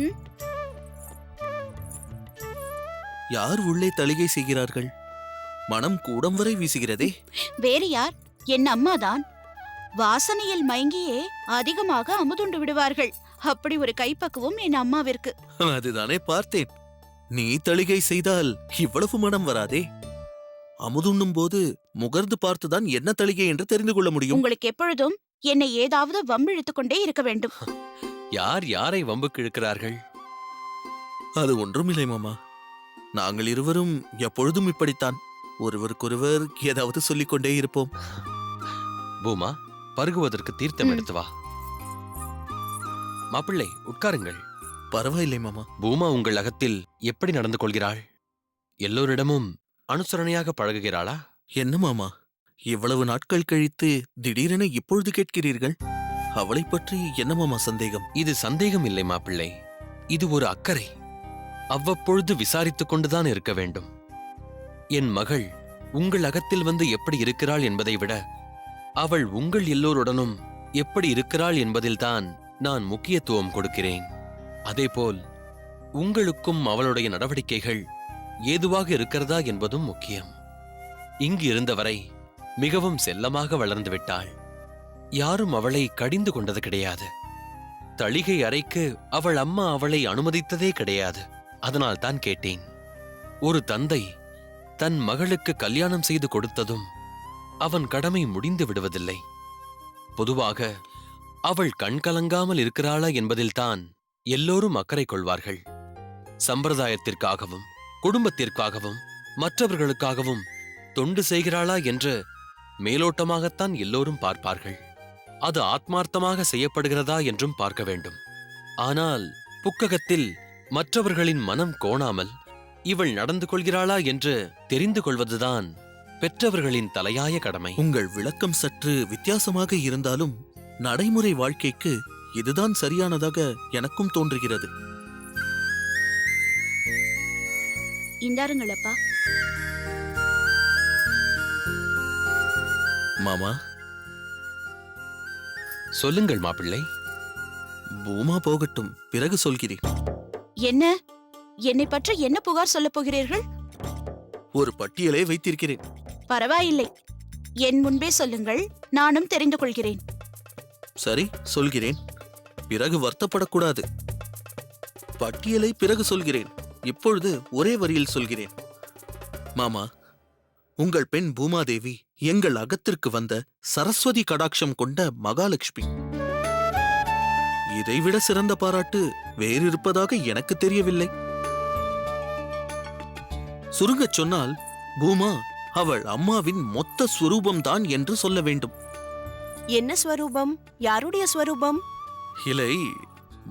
ம்? யார் உள்ளே தளிகை செய்கிறார்கள்? மனம் கூடம் வரை வீசுகிறதே. வேறு யார்? என் அம்மாதான். வாசனையில் மயங்கியே அதிகமாக அமுதுண்டு விடுவார்கள். அப்படி ஒரு கைப்பக்குவம் என் அம்மாவிற்கு. அதுதானே பார்த்தேன். நீ தளிகை செய்தால் இவ்வளவு மனம் வராதே. அமுதுண்ணும் போது முகர்ந்து பார்த்துதான் என்ன தளிகை என்று தெரிந்து கொள்ள முடியும். உங்களுக்கு எப்பொழுதும் என்னை ஏதாவது வம்பிழுத்துக் கொண்டே இருக்க வேண்டும். யார் யாரை வம்புக்கு இழுக்கிறார்கள்? அது ஒன்றுமில்லை மாமா. நாங்கள் இருவரும் எப்பொழுதும் இப்படித்தான். ஒருவருக்கொருவர் ஏதாவது சொல்லிக் கொண்டே இருப்போம். பூமா, பருகுவதற்கு தீர்த்தம் எடுத்து வா. மாப்பிள்ளை, உட்காருங்கள். பரவாயில்லை மாமா. பூமா உங்கள் அகத்தில் எப்படி நடந்து கொள்கிறாள்? எல்லோரிடமும் அனுசரணையாக பழகுகிறாளா? என்ன மாமா, இவ்வளவு நாட்கள் கழித்து திடீரென இப்பொழுது கேட்கிறீர்கள்? அவளை பற்றி என்ன மாமா சந்தேகம்? இது சந்தேகம் இல்லை மாப்பிள்ளை, இது ஒரு அக்கறை. அவ்வப்பொழுது விசாரித்துக் கொண்டுதான் இருக்க வேண்டும். என் மகள் உங்கள் அகத்தில் வந்து எப்படி இருக்கிறாள் என்பதை விட அவள் உங்கள் எல்லோருடனும் எப்படி இருக்கிறாள் என்பதில்தான் நான் முக்கியத்துவம் கொடுக்கிறேன். அதேபோல் உங்களுக்கும் அவளுடைய நடவடிக்கைகள் ஏதுவாக இருக்கிறதா என்பதும் முக்கியம். இங்கு இருந்தவரை மிகவும் செல்லமாக வளர்ந்து விட்டாள். யாரும் அவளை கடிந்து கொண்டது கிடையாது. தளிகை அறைக்கு அவள் அம்மா அவளை அனுமதித்ததே கிடையாது. அதனால் தான் கேட்டேன். ஒரு தந்தை தன் மகளுக்கு கல்யாணம் செய்து கொடுத்ததும் அவன் கடமை முடிந்து விடுவதில்லை. பொதுவாக அவள் கண்கலங்காமல் இருக்கிறாளா என்பதில்தான் எல்லோரும் அக்கறை கொள்வார்கள். சம்பிரதாயத்திற்காகவும் குடும்பத்திற்காகவும் மற்றவர்களுக்காகவும் தொண்டு செய்கிறாளா என்று மேலோட்டமாகத்தான் எல்லோரும் பார்ப்பார்கள். அது ஆத்மார்த்தமாக செய்யப்படுகிறதா என்றும் பார்க்க வேண்டும். ஆனால் புக்ககத்தில் மற்றவர்களின் மனம் கோணாமல் இவள் நடந்து கொள்கிறாளா என்று தெரிந்து கொள்வதுதான் பெற்றவர்களின் தலையாய கடமை. உங்கள் விளக்கம் சற்று வித்தியாசமாக இருந்தாலும் நடைமுறை வாழ்க்கைக்கு இதுதான் சரியானதாக எனக்கும் தோன்றுகிறது. இந்தாருங்கள் அப்பா. மாமா, சொல்லுங்கள் மாப்பிள்ளை. பூமா போகட்டும், பிறகு சொல்கிறேன். என்ன? என்னை பற்றி என்ன புகார் சொல்லப் போகிறீர்கள்? ஒரு பட்டியலை வைத்திருக்கிறேன். பரவாயில்லை, என் முன்பே சொல்லுங்கள், நானும் தெரிந்து கொள்கிறேன். சரி, சொல்கிறேன். பிறகு வருத்தப்படக்கூடாது. பட்டியலை பிறகு சொல்கிறேன். இப்பொழுது ஒரே வரியில் சொல்கிறேன். மாமா, உங்கள் பெண் பூமாதேவி எங்கள் அகத்திற்கு வந்த சரஸ்வதி கடாட்சம் கொண்ட மகாலட்சுமி. இதைவிட சிறந்த பாராட்டு வேறிருப்பதாக எனக்கு தெரியவில்லை. சுருங்கச் சொன்னால் பூமா அவள் அம்மாவின் மொத்த ஸ்வரூபம்தான் என்று சொல்ல வேண்டும். என்ன ஸ்வரூபம்? யாருடைய ஸ்வரூபம்? இல்லை,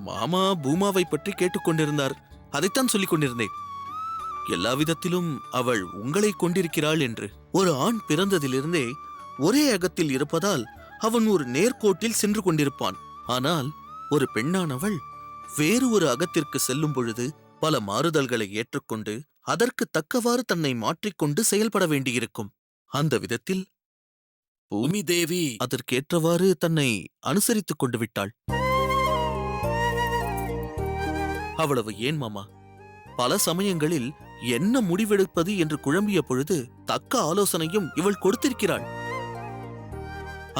மாமா பூமாவை பற்றி கேட்டுக்கொண்டிருந்தார். அதைத்தான் சொல்லிக் கொண்டிருந்தேன். எல்லா விதத்திலும் அவள் உங்களை கொண்டிருக்கிறாள் என்று. ஒரு ஆண் பிறந்ததிலிருந்தே ஒரே அகத்தில் இருப்பதால் அவன் ஒரு நேர்கோட்டில் சென்று கொண்டிருப்பான். ஆனால் ஒரு பெண்ணானவள் வேறு ஒரு அகத்திற்கு செல்லும் பொழுது பல மாறுதல்களை ஏற்றுக்கொண்டு அதற்கு தக்கவாறு தன்னை மாற்றிக்கொண்டு செயல்பட வேண்டியிருக்கும். அந்த விதத்தில் பூமி தேவி அதற்கேற்றவாறு தன்னை அனுசரித்துக் கொண்டு விட்டாள். அவ்வளவு ஏன் மாமா, பல சமயங்களில் என்ன முடிவெடுப்பது என்று குழம்பிய பொழுது தக்க ஆலோசனையும் இவள் கொடுத்திருக்கிறாள்.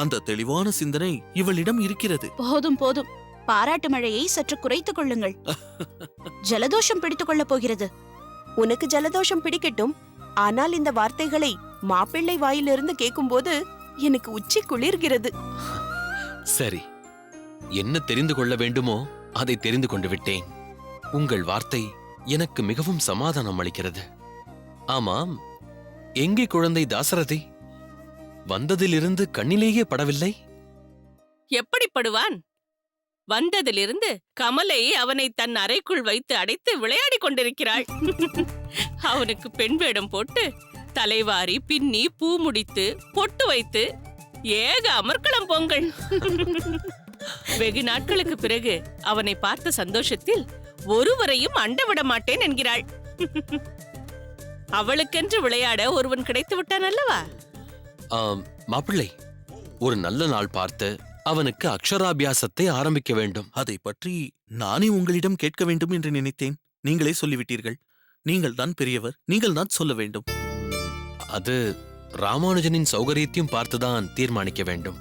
அந்த தெளிவான சிந்தனை இவளிடம் இருக்கிறது. போதும் போதும், பாராட்டு மழையை சற்று குறைத்துக் கொள்ளுங்கள். ஜலதோஷம் பிடித்துக் கொள்ளப் போகிறது. உனக்கு ஜலதோஷம் பிடிக்கட்டும். ஆனால் இந்த வார்த்தைகளை மாப்பிள்ளை வாயிலிருந்து கேட்கும்போது எனக்கு உச்சி குளிர்கிறது. சரி, என்ன தெரிந்து கொள்ள வேண்டுமோ அதை தெரிந்து கொண்டு விட்டேன். உங்கள் வார்த்தை எனக்கு மிகவும் சமாதானம் அளிக்கிறது. ஆமாம், எங்கே குழந்தை தாசரதி? வந்ததிலிருந்து கண்ணிலேயே படவில்லை. எப்படி படுவான்? வந்ததிலிருந்து கமலை அவனை தன் அறைக்குள் வைத்து அடைத்து விளையாடி கொண்டிருக்கிறாள். அவனுக்கு பெண் வேடம் போட்டு தலைவாரி பின்னி பூ முடித்து பொட்டு வைத்து ஏக அமர்க்களம் பொங்கல். வெகு நாட்களுக்கு பிறகு அவனை பார்த்த சந்தோஷத்தில் ஒருவரையும் அண்ட விட மாட்டேன் என்கிறாள். அவளுக்கென்று விளையாட ஒருவன் கிடைத்து விட்டான் அல்லவா? மாப்பிள்ளை, ஒரு நல்ல நாள் பார்த்து அவனுக்கு அக்ஷராபியாசத்தை ஆரம்பிக்க வேண்டும். அதை பற்றி நானே உங்களிடம் கேட்க வேண்டும் என்று நினைத்தேன். நீங்களே சொல்லிவிட்டீர்கள். நீங்கள் தான் பெரியவர், நீங்கள் தான் சொல்ல வேண்டும். அது ராமானுஜனின் சௌகரியத்தையும் பார்த்துதான் தீர்மானிக்க வேண்டும்.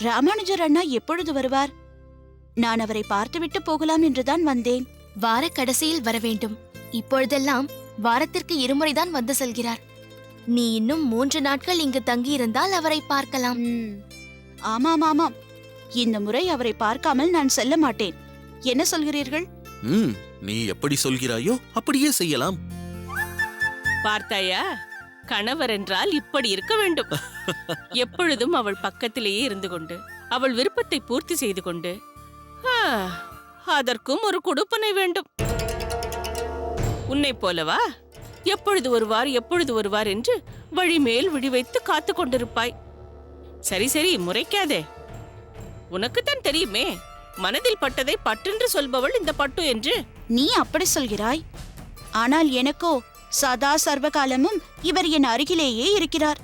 ராமானுஜர் அண்ணா எப்பொழுது வருவார்? நான் அவரை பார்த்துவிட்டு போகலாம் என்றுதான் வந்தேன். வார கடைசியில் வர வேண்டும். இப்பொழுதெல்லாம் வாரத்திற்கு இருமுறைதான் வந்து செல்கிறார். நீ இன்னும் 3 நாட்கள் இங்கு தங்கியிருந்தால் அவரை பார்க்கலாம். ஆமாம் ஆமாம், இந்த முறை அவரை பார்க்காமல் நான் செல்ல மாட்டேன். என்ன சொல்கிறீர்கள்? நீ எப்படி சொல்கிறாயோ அப்படியே செய்யலாம். பார்த்தாயா, கணவர் என்றால் இப்படி இருக்க வேண்டும். எப்பொழுதும் அவள் பக்கத்திலேயே இருந்து கொண்டு அவள் விருப்பத்தை பூர்த்தி செய்து கொண்டு, அதற்கும் ஒரு கொடுப்பனை வேண்டும். உன்னை போலவா எப்பொழுது வருவார் என்று வழி மேல் விழி வைத்து காத்து கொண்டிருப்பாய். சரி சரி, முறைக்காதே. உனக்குத்தான் தெரியுமே, மனதில் பட்டதை பட்டென்று சொல்பவள் இந்த பட்டு என்று. நீ அப்படி சொல்கிறாய். ஆனால் எனக்கோ சதா சர்வகாலமும் இவர் என் அருகிலேயே இருக்கிறார்.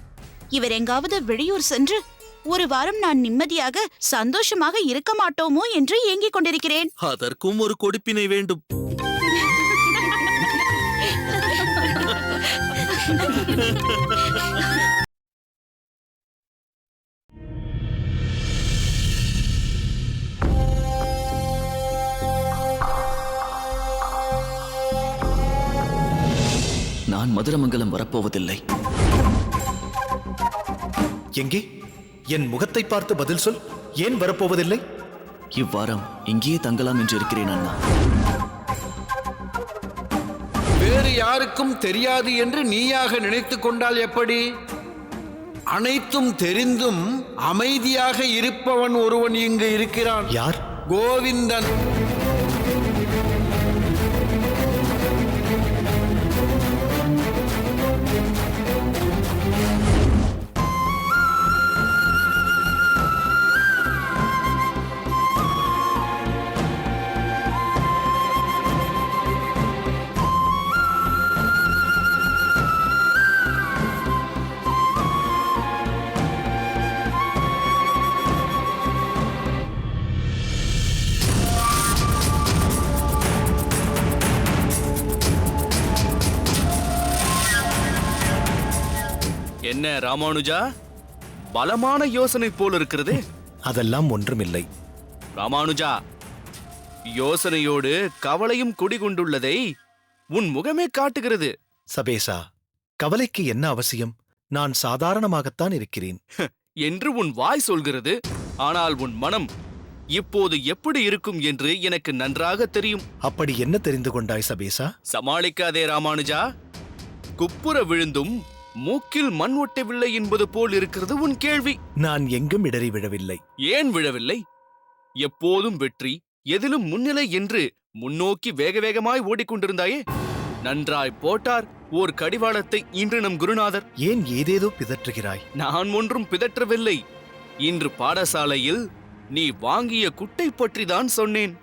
இவர் எங்காவது வெளியூர் சென்று ஒரு வாரம் நான் நிம்மதியாக சந்தோஷமாக இருக்க மாட்டோமோ என்று ஏங்கிக் கொண்டிருக்கிறேன். அதற்கும் ஒரு கொடுப்பினை வேண்டும். நான் மதுரமங்கலம் வரப்போவதில்லை. எங்கே? என் முகத்தை பார்த்து பதில் சொல். ஏன் வரப்போவதில்லை? இவ்வாரம் இங்கேயே தங்கலாம் என்று இருக்கிறேன் அண்ணா. வேறு யாருக்கும் தெரியாது என்று நீயாக நினைத்துக் கொண்டால் எப்படி? அனைத்தும் தெரிந்தும் அமைதியாக இருப்பவன் ஒருவன் இங்கு இருக்கிறான். யார்? கோவிந்தன். என்ன ராமானுஜா, பலமான யோசனை போல் இருக்கிறது. அதெல்லாம் ஒன்றுமில்லை. ராமானுஜா, யோசனையோடு கவலையும் குடிகொண்டுள்ளதை உன் முகமே காட்டுகிறது. சபேசா, கவலைக்கு என்ன அவசியம்? நான் சாதாரணமாகத்தான் இருக்கிறேன் என்று உன் வாய் சொல்கிறது. ஆனால் உன் மனம் இப்போது எப்படி இருக்கும் என்று எனக்கு நன்றாக தெரியும். அப்படி என்ன தெரிந்து கொண்டாய் சபேசா? சமாளிக்காதே ராமானுஜா. குப்புற விழுந்தும் மூக்கில் மண் ஒட்டவில்லை என்பது போல் இருக்கிறது உன் கேள்வி. நான் எங்கும் இடறி விழவில்லை. ஏன் விழவில்லை? எப்போதும் வெற்றி, எதிலும் முன்னிலை என்று முன்னோக்கி வேக வேகமாய் ஓடிக்கொண்டிருந்தாயே. நன்றாய் போட்டார் ஓர் கடிவாளத்தை இன்று நம் குருநாதர். ஏன் ஏதேதோ பிதற்றுகிறாய்? நான் ஒன்றும் பிதற்றவில்லை. இன்று பாடசாலையில் நீ வாங்கிய குட்டை பற்றிதான் சொன்னேன்.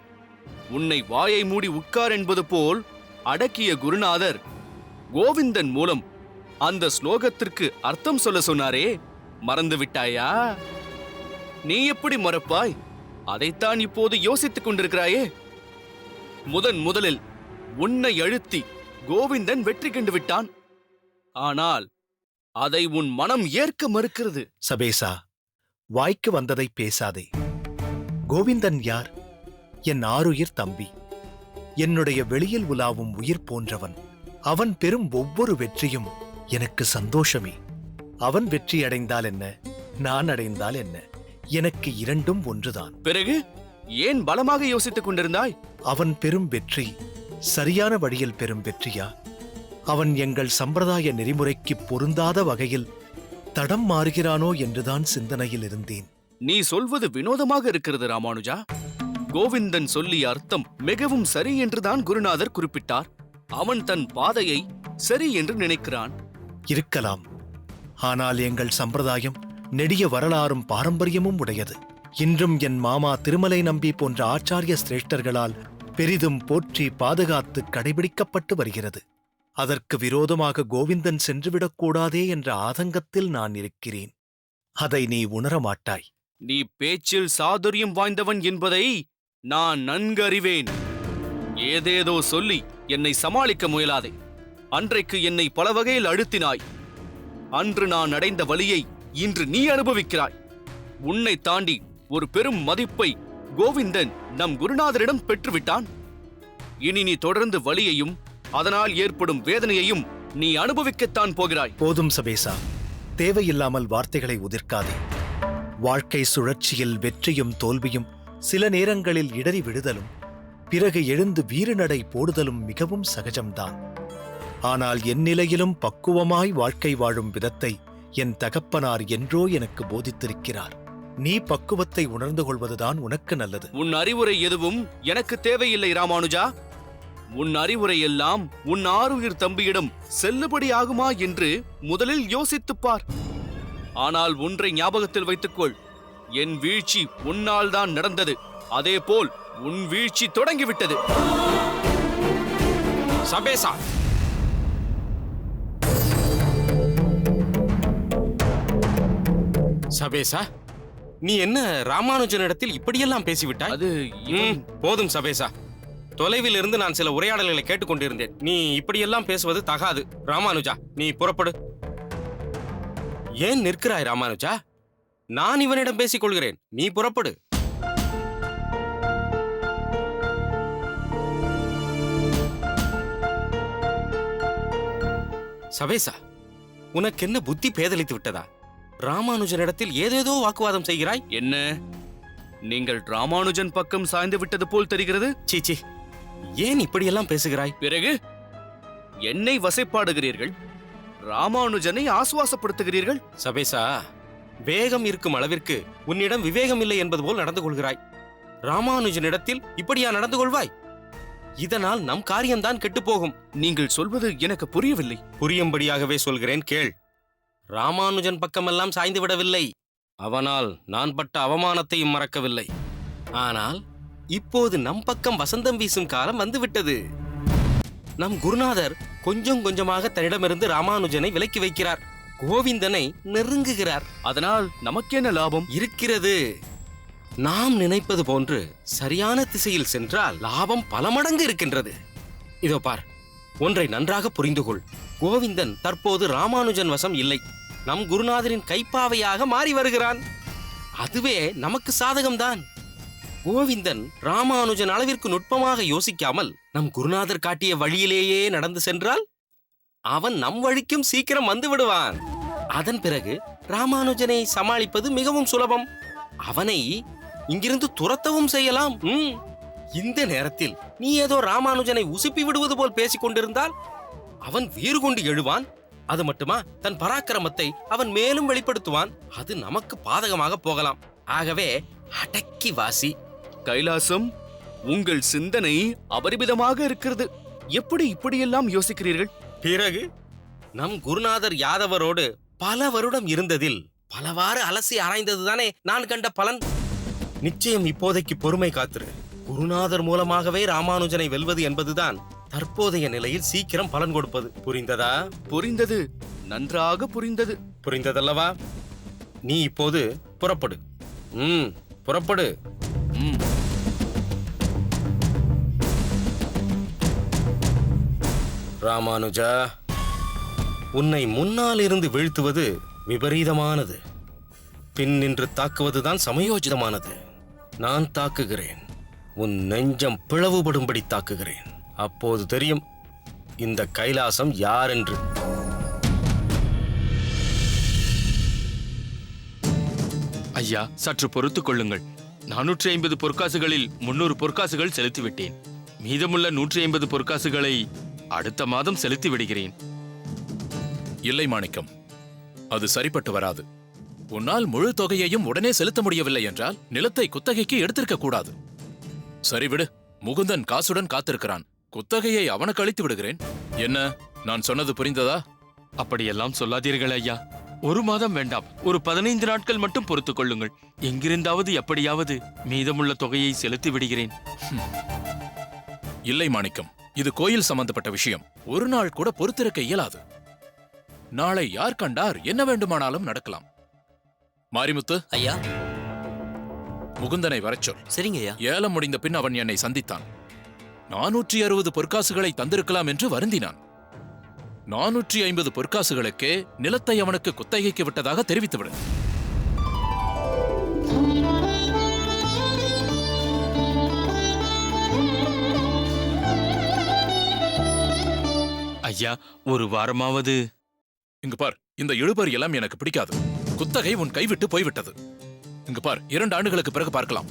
உன்னை வாயை மூடி உட்கார் என்பது போல் அடக்கிய குருநாதர் கோவிந்தன் மூலம் அந்த ஸ்லோகத்திற்கு அர்த்தம் சொல்ல சொன்னாரே, மறந்து விட்டாயா? நீ எப்படி மறப்பாய்? அதைத்தான் இப்போது யோசித்துக் கொண்டிருக்கிறாயே. முதலில் உன்னை அழுத்தி கோவிந்தன் வெற்றி கண்டு விட்டான். ஆனால் அதை உன் மனம் ஏற்க மறுக்கிறது. சபேசா, வாய்க்கு வந்ததை பேசாதே. கோவிந்தன் யார்? என் ஆருயிர் தம்பி, என்னுடைய வெளியில் உலாவும் உயிர் போன்றவன். அவன் பெறும் ஒவ்வொரு வெற்றியும் எனக்கு சந்தோஷமே. அவன் வெற்றி அடைந்தால் என்ன, நான் அடைந்தால் என்ன, எனக்கு இரண்டும் ஒன்றுதான். பிறகு ஏன் பலமாக யோசித்துக் கொண்டிருந்தாய்? அவன் பெறும் வெற்றி சரியான வழியில் பெறும் வெற்றியா? அவன் எங்கள் சம்பிரதாய நெறிமுறைக்கு பொருந்தாத வகையில் தடம் மாறுகிறானோ என்றுதான் சிந்தனையில் இருந்தேன். நீ சொல்வது வினோதமாக இருக்கிறது ராமானுஜா. கோவிந்தன் சொல்லிய அர்த்தம் மிகவும் சரி என்றுதான் குருநாதர் குறிப்பிட்டார். அவன் தன் பாதையை சரி என்று நினைக்கிறான். இருக்கலாம். ஆனால் எங்கள் சம்பிரதாயம் நெடிய வரலாறும் பாரம்பரியமும் உடையது. இன்றும் என் மாமா திருமலை நம்பி போன்ற ஆச்சாரிய சிரேஷ்டர்களால் பெரிதும் போற்றி பாதுகாத்து கடைபிடிக்கப்பட்டு வருகிறது. அதற்கு விரோதமாக கோவிந்தன் சென்றுவிடக்கூடாதே என்ற ஆதங்கத்தில் நான் இருக்கிறேன். அதை நீ உணரமாட்டாய். நீ பேச்சில் சாதுரியம் வாய்ந்தவன் என்பதை நான் நன்கு அறிவேன். ஏதேதோ சொல்லி என்னை சமாளிக்க முயலாதே. அன்றைக்கு என்னை பல வகையில் அழுத்தினாய். அன்று நான் அடைந்த வலியை இன்று நீ அனுபவிக்கிறாய். உன்னை தாண்டி ஒரு பெரும் மதிப்பை கோவிந்தன் நம் குருநாதரிடம் பெற்றுவிட்டான். இனி நீ தொடர்ந்து வலியையும் அதனால் ஏற்படும் வேதனையையும் நீ அனுபவிக்கத்தான் போகிறாய். போதும் சபேசா, தேவையில்லாமல் வார்த்தைகளை உதிர்க்காதே. வாழ்க்கை சுழற்சியில் வெற்றியும் தோல்வியும் சில நேரங்களில் இடறி விடுதலும் பிறகு எழுந்து வீறுநடை போடுதலும் மிகவும் சகஜம்தான். ஆனால் என் நிலையிலும் பக்குவமாய் வாழ்க்கை வாழும் விதத்தை என் தகப்பனார் என்றோ எனக்கு போதித்திருக்கிறார். நீ பக்குவத்தை உணர்ந்து கொள்வதுதான் உனக்கு நல்லது. உன் அறிவுரை எதுவும் எனக்கு தேவையில்லை ராமானுஜா. உன் அறிவுரை எல்லாம் உன் ஆருயிர் தம்பியிடம் செல்லுபடியாகுமா என்று முதலில் யோசித்துப் பார். ஆனால் ஒன்றை ஞாபகத்தில் வைத்துக்கொள், என் வீழ்ச்சி உன்னால் தான் நடந்தது. அதேபோல் உன் வீழ்ச்சி தொடங்கிவிட்டது. சபேசா, சபேசா, நீ என்ன ராமானுஜனிடத்தில் இப்படியெல்லாம் பேசிவிட்டாய்? அது போதும் சபேசா. தொலைவில் இருந்து நான் சில உரையாடல்களை கேட்டுக்கொண்டிருந்தேன். நீ இப்படியெல்லாம் பேசுவது தகாது. ராமானுஜா, நீ புறப்படு. ஏன் நிற்கிறாய் ராமானுஜா? நான் இவனிடம் பேசிக் கொள்கிறேன், நீ புறப்படு. சபேசா, உனக்கு என்ன புத்தி பேதலித்து விட்டதா? ராமானுஜனிடத்தில் ஏதேதோ வாக்குவாதம் செய்கிறாய். என்ன, நீங்கள் ராமானுஜன் பக்கம் சாய்ந்து விட்டது போல் தெரிகிறது. சீச்சி, ஏன் இப்படியெல்லாம் பேசுகிறாய்? பிறகு என்னை வசைப்பாடுகிறீர்கள், ராமானுஜனை ஆசுவாசப்படுத்துகிறீர்கள். சபேசா, வேகம் இருக்கும் அளவிற்கு உன்னிடம் விவேகம் இல்லை என்பது போல் நடந்து கொள்கிறாய். ராமானுஜனிடத்தில் இப்படியா நடந்து கொள்வாய்? இதனால் நம் காரியம்தான் கெட்டுப்போகும். நீங்கள் சொல்வது எனக்கு புரியவில்லை. புரியும்படியாகவே சொல்கிறேன், கேள். ராமானுஜன் பக்கமெல்லாம் சாய்ந்து விடவில்லை. அவனால் நான் பட்ட அவமானத்தையும் மறக்கவில்லை. ஆனால் இப்போது நம் பக்கம் வசந்தம் வீசும் காலம் வந்துவிட்டது. நம் குருநாதர் கொஞ்சம் கொஞ்சமாக தன்னிடமிருந்து ராமானுஜனை விலக்கி வைக்கிறார். கோவிந்தனை நெருங்குகிறார். அதனால் நமக்கென்ன லாபம் இருக்கிறது? நாம் நினைப்பது போன்று சரியான திசையில் சென்றால் லாபம் பல மடங்கு இருக்கின்றது. இதோ பார், ஒன்றை நன்றாக புரிந்து கொள். கோவிந்தன் தற்போது ராமானுஜன் வசம் இல்லை, நம் குருநாதரின் கைப்பாவையாக மாறி வருகிறான். அதுவே நமக்கு சாதகம்தான். கோவிந்தன் ராமானுஜன் அளவிற்கு நுட்பமாக யோசிக்காமல் நம் குருநாதர் காட்டிய வழியிலேயே நடந்து சென்றால் அவன் நம் வழிக்கும் சீக்கிரம் வந்து விடுவான். அதன் பிறகு ராமானுஜனை சமாளிப்பது மிகவும் சுலபம். அவனை இங்கிருந்து துரத்தவும் செய்யலாம். இந்த நேரத்தில் நீ ஏதோ ராமானுஜனை உசுப்பி விடுவது போல் பேசிக் கொண்டிருந்தால் அவன் வீறு கொண்டு எழுவான். அது மட்டுமா, தன் பராக்கிரமத்தை அவன் மேலும் வெளிப்படுத்துவான். அது நமக்கு பாதகமாக போகலாம். ஆகவே அடக்கி வாசி. கைலாசம், உங்கள் சிந்தனை அபரிமிதமாக இருக்கிறது. எப்படி இப்படியெல்லாம் யோசிக்கிறீர்கள்? பிறகு நம் குருநாதர் யாதவரோடு பல வருடம் இருந்ததில் பலவாறு அலசி ஆராய்ந்ததுதானே நான் கண்ட பலன். நிச்சயம் இப்போதைக்கு பொறுமை காத்திரு. குருநாதர் மூலமாகவே ராமானுஜனை வெல்வது என்பதுதான் தற்போதைய நிலையில் சீக்கிரம் பலன் கொடுப்பது. புரிந்ததா? புரிந்தது, நன்றாக புரிந்தது. புரிந்ததல்லவா? நீ இப்போது புறப்படு. புறப்படு. ராமானுஜா, உன்னை முன்னால் இருந்து வீழ்த்துவது விபரீதமானது. பின் நின்று தாக்குவதுதான் சமயோஜிதமானது. நான் தாக்குகிறேன், உன் நெஞ்சம் பிளவுபடும்படி தாக்குகிறேன். அப்போது தெரியும் இந்த கைலாசம் யார் என்று. ஐயா, சற்று பொறுத்துக் கொள்ளுங்கள். 450 பொற்காசுகளில் 300 பொற்காசுகள் செலுத்திவிட்டேன். மீதமுள்ள 150 பொற்காசுகளை அடுத்த மாதம் செலுத்தி விடுகிறேன். இல்லை மாணிக்கம், அது சரிப்பட்டு வராது. உன்னால் முழு தொகையையும் உடனே செலுத்த முடியவில்லை என்றால் நிலத்தை குத்தகைக்கு எடுத்திருக்க கூடாது. சரிவிடு, முகுந்தன் காசுடன் காத்திருக்கிறான். குத்தகையை அவனுக்கு அளித்து விடுகிறேன். என்ன, நான் சொன்னது புரிந்ததா? அப்படியெல்லாம் சொல்லாதீர்கள் ஐயா. 1 மாதம் வேண்டாம், ஒரு 15 நாட்கள் மட்டும் பொறுத்துக் கொள்ளுங்கள். எங்கிருந்தாவது எப்படியாவது மீதமுள்ள தொகையை செலுத்தி விடுகிறேன். இல்லை மாணிக்கம், இது கோயில் சம்பந்தப்பட்ட விஷயம். ஒரு நாள் கூட பொறுத்திருக்க இயலாது. நாளை யார் கண்டார் என்ன வேண்டுமானாலும் நடக்கலாம். மாரிமுத்து, ஐயா, முகுந்தனை வரச் சொல். சரிங்கய்யா. ஏலம் முடிந்த பின் அவன் என்னை சந்தித்தான். 460 பொற்காசுகளை தந்திருக்கலாம் என்று வருந்தினான். 450 பொற்காசுகளுக்கே நிலத்தை அவனுக்கு குத்தகைக்கு விட்டதாக தெரிவித்துவிடு. ஐயா, ஒரு வாரமாவது. இங்கு பார், இந்த இழுபறி எல்லாம் எனக்கு பிடிக்காது. குத்தகை உன் கைவிட்டு போய்விட்டது. இங்கு பார், 2 ஆண்டுகளுக்கு பிறகு பார்க்கலாம்.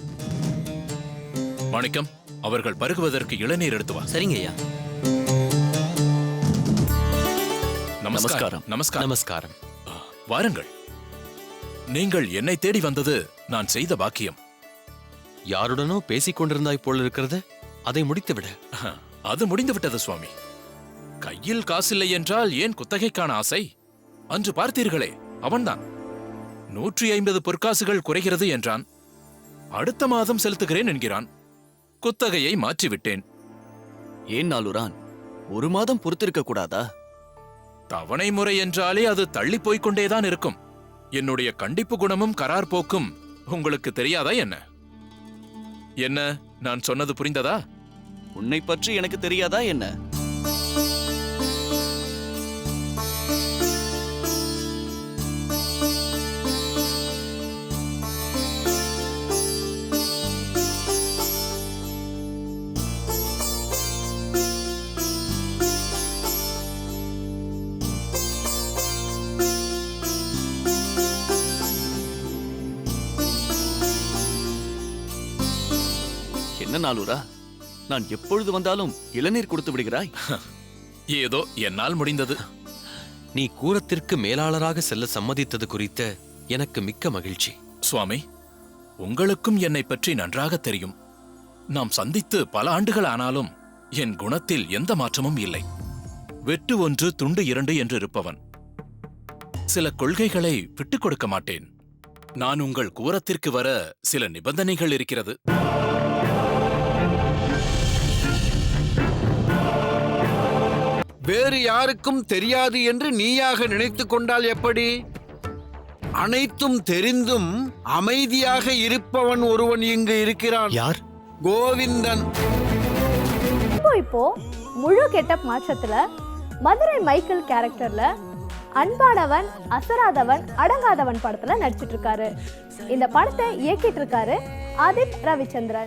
மாணிக்கம், அவர்கள் பருகுவதற்கு இளநீர் எடுத்து வா. சரிங்கய்யா. நமஸ்காரம். நமஸ்காரம். நமஸ்காரம். வாருங்கள். நீங்கள் என்னை தேடி வந்தது நான் செய்த பாக்கியம். யாருடனோ பேசிக் கொண்டிருந்தாய் போல் இருக்கிறது. அதை முடித்துவிட. அது முடிந்து விட்டது சுவாமி. கையில் காசில்லை என்றால் ஏன் குத்தகைக்கான ஆசை? அன்று பார்த்தீர்களே, அவன்தான் 150 பொற்காசுகள் குறைகிறது என்றான். அடுத்த மாதம் செலுத்துகிறேன் என்கிறான். குத்தகையை மாற்றிவிட்டேன். ஏன் நாளுரான், 1 மாதம் பொறுத்திருக்க கூடாதா? தவணை முறை என்றாலே அது தள்ளி போய்க் கொண்டேதான் இருக்கும். என்னுடைய கண்டிப்பு குணமும் கரார் போக்கும் உங்களுக்கு தெரியாதா என்ன? என்ன, நான் சொன்னது புரிந்ததா? உன்னை பற்றி எனக்கு தெரியாதா என்ன? என்ன நாளுரா, நான் எப்பொழுது வந்தாலும் இளநீர் கொடுத்து விடுகிறாய்? ஏதோ என்னால் முடிந்தது. நீ கூரத்திற்கு மேலாளராக செல்ல சம்மதித்தது குறித்து எனக்கு மிக்க மகிழ்ச்சி. சுவாமி, உங்களுக்கும் என்னை பற்றி நன்றாக தெரியும். நாம் சந்தித்து பல ஆண்டுகள் ஆனாலும் என் குணத்தில் எந்த மாற்றமும் இல்லை. வெட்டு 1 துண்டு 2 என்று இருப்பவன். சில கொள்கைகளை விட்டுக் கொடுக்க மாட்டேன். நான் உங்கள் கூரத்திற்கு வர சில நிபந்தனைகள் இருக்கிறது. வேறு யாருக்கும் தெரியாது என்று நீயாக நினைத்துக் கொண்டால் எப்படி? அனைத்தும் தெரிந்தும் அமைதியாக இருப்பவன் ஒருவன் இங்கு இருக்கிறான். யார்? கோவிந்தன். இப்போ முழு கெட்டப் மாற்றத்துல மதுரை மைக்கேல் கேரக்டர்ல அன்பானவன், அசராதவன், அடங்காதவன் படத்துல நடிச்சிட்டு இருக்காரு. இந்த படத்தை இயக்கிட்டு இருக்காரு ஆதித் ரவிச்சந்திரன்.